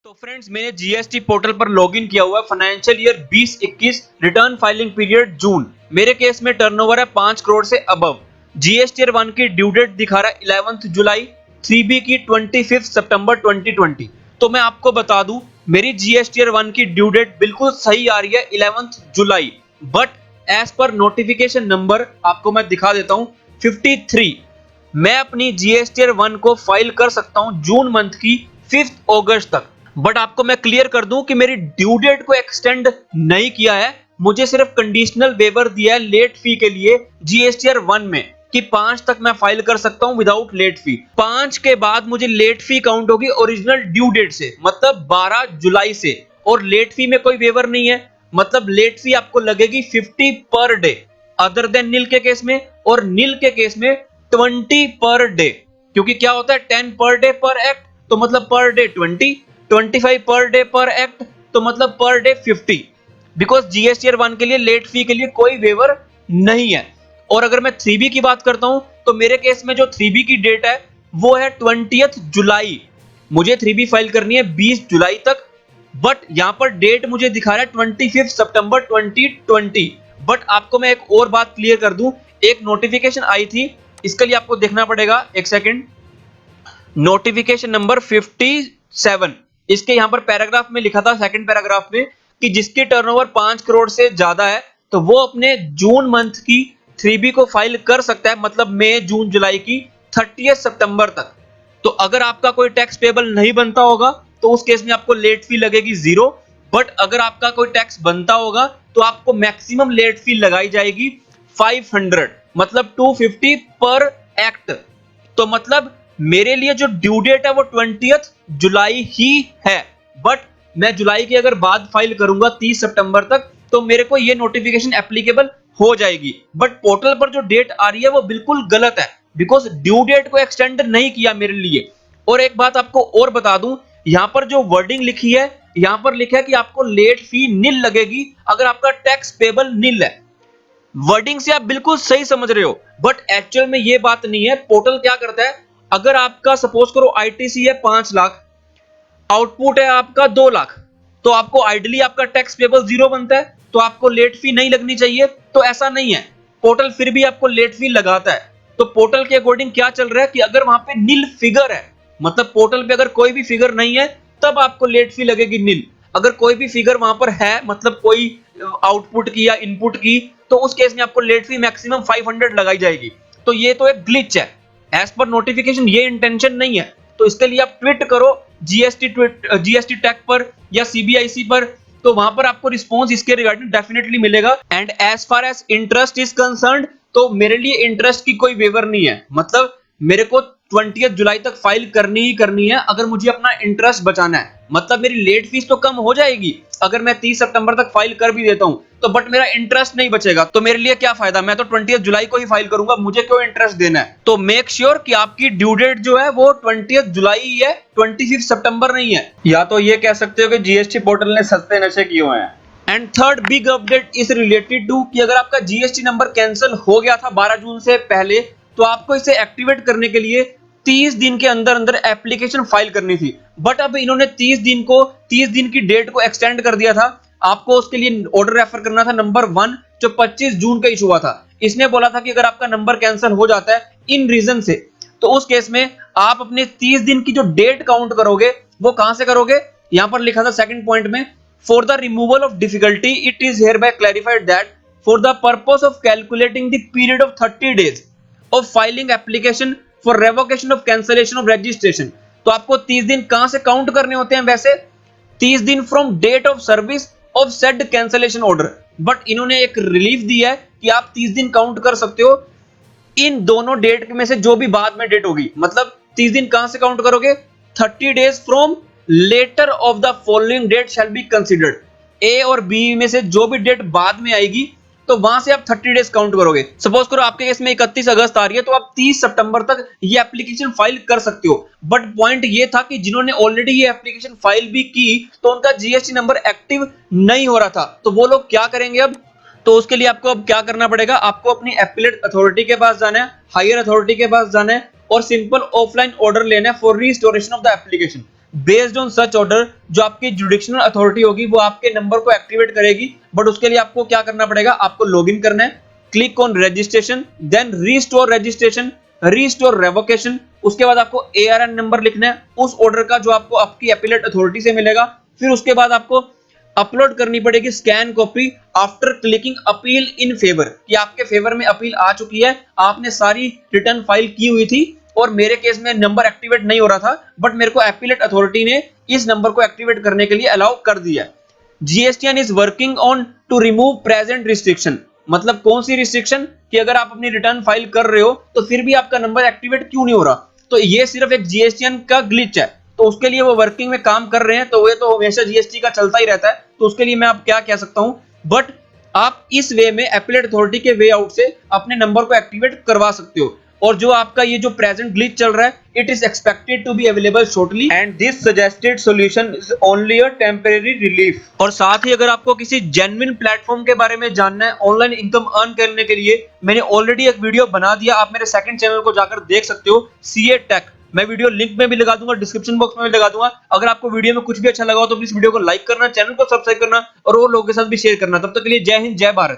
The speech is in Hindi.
तो फ्रेंड्स मैंने जीएसटी पोर्टल पर लॉगिन किया हुआ है। Financial year 2021 return filing period June. मेरे केस में टर्नओवर है 5 करोड़ से अबव। जीएसटी ईयर 1 की ड्यू डेट दिखा रहा है 11 जुलाई, 3B की 25 सितंबर 2020। तो मैं आपको बता दूं मेरी जीएसटी ईयर 1 की ड्यू डेट बिल्कुल सही आ रही है 11 जुलाई, but as per notification number आपको मैं दिखा देता हूं 53, मैं अपनी जीएसटी ईयर 1 को फाइल कर सकता हूं जून मंथ की 5 अगस्त तक। बट आपको मैं क्लियर कर दूं कि मेरी ड्यू डेट को एक्सटेंड नहीं किया है, मुझे सिर्फ कंडीशनल वेवर दिया है लेट फी के लिए जीएसटी ईयर 1 में कि 5 तक मैं फाइल कर सकता हूं विदाउट लेट फी। 5 के बाद मुझे लेट फी काउंट होगी ओरिजिनल ड्यू डेट से, मतलब 12 जुलाई से। और लेट फी में कोई वेवर नहीं है, मतलब लेट फी आपको लगेगी 50 पर डे अदर देन नील के केस में, और नील के केस में 20 पर डे। क्योंकि क्या होता है 10 पर डे पर एक्ट, तो मतलब पर डे 20, 25 पर डे पर एक्ट, तो मतलब per day 50। Because GST year 1 के लिए लेट फी के लिए कोई वेवर नहीं है। और अगर मैं 3B की बात करता हूं तो मेरे केस में जो 3B की डेट है वो है 20 जुलाई। मुझे 3B फाइल करनी है 20 जुलाई तक, बट यहां पर डेट मुझे दिखा रहा है 25 सितंबर 2020। बट आपको मैं एक और बात क्लियर कर दूं, एक नोटिफिकेशन आई थी, इसके लिए आपको देखना पड़ेगा, एक सेकंड। नोटिफिकेशन नंबर 57, इसके यहां पर पैराग्राफ में लिखा था, सेकंड पैराग्राफ में, कि जिसकी टर्नओवर 5 करोड़ से ज्यादा है तो वो अपने जून मंथ की 3B को फाइल कर सकता है, मतलब मई जून जुलाई की 30 सितंबर तक। तो अगर आपका कोई टैक्स पेबल नहीं बनता होगा तो उस केस में आपको लेट फी लगेगी 0, बट अगर आपका कोई टैक्स बनता होगा तो आपको मैक्सिमम लेट फी लगाई जाएगी 500, मतलब 250 पर एक्ट। तो मतलब मेरे लिए जो ड्यू डेट है वो 20 जुलाई ही है, बट मैं जुलाई की अगर बाद फाइल करूंगा 30 सितंबर तक तो मेरे को ये नोटिफिकेशन एप्लीकेबल हो जाएगी। बट पोर्टल पर जो डेट आ रही है वो बिल्कुल गलत है, बिकॉज ड्यू डेट को एक्सटेंड नहीं किया मेरे लिए। और एक बात आपको और बता दूं, यहां पर जो वर्डिंग लिखी है, यहां पर लिखा है कि आपको लेट फी नील लगेगी अगर आपका टैक्स पेबल नील है। वर्डिंग से आप बिल्कुल सही समझ रहे हो, बट एक्चुअल में ये बात नहीं है। पोर्टल क्या करता है, अगर आपका सपोज करो आईटीसी है 5 लाख, आउटपुट है आपका 2 लाख, तो आपको आइडली आपका टैक्स पेबल 0 बनता है, तो आपको लेट फी नहीं लगनी चाहिए। तो ऐसा नहीं है, पोर्टल फिर भी आपको लेट फी लगाता है। तो पोर्टल के अकॉर्डिंग क्या चल रहा है कि अगर वहां पे नील फिगर है, मतलब पोर्टल पे अगर कोई भी फिगर नहीं है तब आपको लेट फी लगेगी नील। अगर कोई भी फिगर वहां पर है, मतलब कोई आउटपुट की या इनपुट की, तो उस केस में आपको लेट फी मैक्सिमम 500 लगाई जाएगी। तो ये तो एक ग्लिच है, एज पर नोटिफिकेशन ये इंटेंशन नहीं है। तो इसके लिए आप ट्वीट करो जीएसटी टैग पर या सीबीआईसी पर, तो वहां पर आपको रिस्पॉन्स इसके रिगार्डिंग डेफिनेटली मिलेगा। And as far as interest is concerned, तो मेरे लिए इंटरेस्ट की कोई वेवर नहीं है, मतलब मेरे को 20 जुलाई तक फाइल करनी ही करनी है अगर मुझे अपना इंटरेस्ट बचाना है। मतलब मेरी लेट फीस तो कम हो जाएगी अगर मैं 30 सितंबर तक फाइल कर भी देता हूं, तो बट मेरा इंटरेस्ट नहीं बचेगा, तो मेरे लिए क्या फायदा, मैं तो 20 जुलाई को ही फाइल करूंगा, मुझे क्यों इंटरेस्ट देना है। तो मेक श्योर कि आपकी ड्यू डेट जो है वो 20 जुलाई ही है, 25 सितंबर नहीं है। या तो ये कह सकते हो कि जीएसटी पोर्टल ने सस्ते नशे किए हुए हैं। And third big update is related to कि अगर आपका जीएसटी नंबर कैंसिल हो गया था 12 जून से पहले, तो आपको इसे एक्टिवेट करने के लिए 30 दिन के अंदर अंदर एप्लीकेशन फाइल करनी थी। बट अब इन्होंने 30 दिन की डेट को एक्सटेंड कर दिया था। आपको उसके लिए ऑर्डर रेफर करना था नंबर 1 जो 25 जून का इशू हुआ था। इसने बोला था कि अगर आपका नंबर कैंसिल हो जाता है इन रीजन से, तो उस केस में आप अपने 30 दिन की जो डेट काउंट करोगे वो कहां से करोगे, यहां पर लिखा था सेकंड पॉइंट में, for the removal of difficulty it is here bye clarified that for the purpose of calculating the period of 30 days of filing application for revocation of cancellation of registration. तो आपको 30 दिन कहां से काउंट करने होते हैं, वैसे 30 दिन from date of service of said cancellation order. But इन्होंने एक रिलीफ दिया है कि आप 30 दिन काउंट कर सकते हो इन दोनों डेट में से जो भी बाद में डेट होगी। मतलब 30 दिन कहां से काउंट करोगे, 30 days from later of the following date shall be considered. A और बी में से जो भी डेट बाद में आएगी तो वहां से आप 30 डेज काउंट करोगे। सपोज करो आपके केस में 31 अगस्त आ रही है, तो आप 30 सितंबर तक ये एप्लीकेशन फाइल कर सकते हो। बट पॉइंट ये था कि जिन्होंने ऑलरेडी ये एप्लीकेशन फाइल भी की तो उनका जीएसटी नंबर एक्टिव नहीं हो रहा था, तो वो लोग क्या करेंगे अब। तो उसके लिए आपको अब क्या करना पड़ेगा, आपको अपनी एपीलेट अथॉरिटी के पास जाना है, हायर अथॉरिटी के पास जाना है और सिंपल ऑफलाइन ऑर्डर लेना है for restoration of the application. Based on such order जो आपकी जुडिक्शनल अथॉरिटी होगी वो आपके नंबर को एक्टिवेट करेगी, बट उसके लिए आपको क्या करना पड़ेगा, आपको लॉगिन करना है, click on registration, then restore registration, restore revocation, उसके बाद आपको ARN नंबर लिखना है उस ऑर्डर का जो आपको आपकी अपीलेट अथॉरिटी से मिलेगा। फिर उसके बाद आपको अपलोड करनी पड़ेगी scan copy after clicking appeal in favour, कि आपके फेवर में अपील आ चुकी है, आपने सारी रिटर्न फाइल की हुई थी और मेरे केस में नंबर एक्टिवेट नहीं हो रहा था, बट मेरे को अपीलेट अथॉरिटी ने इस नंबर को एक्टिवेट करने के लिए अलाउ कर दिया। GSTN is working on to remove present restriction, मतलब कौन सी रिस्ट्रिक्शन, कि अगर आप अपनी रिटर्न फाइल कर रहे हो तो फिर भी आपका नंबर एक्टिवेट क्यों नहीं हो रहा, तो ये सिर्फ एक GSTN का ग्लिच है, तो उसके लिए वो वर्किंग में काम कर रहे हैं, तो ये तो हमेशा GST का चलता ही रहता है, तो उसके लिए मैं आप क्या कह सकता हूं, बट आप इस वे में अपीलेट अथॉरिटी के वे आउट से अपने नंबर को एक्टिवेट करवा सकते हो। और जो आपका ये जो प्रेजेंट ग्लिच चल रहा है, it is expected to be available shortly and this suggested solution is only a temporary relief. और साथ ही अगर आपको किसी जेन्युइन प्लेटफॉर्म के बारे में जानना है ऑनलाइन इनकम अर्न करने के लिए, मैंने ऑलरेडी एक वीडियो बना दिया, आप मेरे सेकंड चैनल को जाकर देख सकते हो, CA टेक, मैं वीडियो लिंक में भी लगा दूंगा, डिस्क्रिप्शन बॉक्स में भी लगा दूंगा। अगर आपको वीडियो में कुछ भी अच्छा लगा हो तो प्लीज वीडियो को लाइक करना, चैनल को सब्सक्राइब करना और वो लोगों के साथ भी शेयर करना। तब तक के लिए जय हिंद, जय भारत।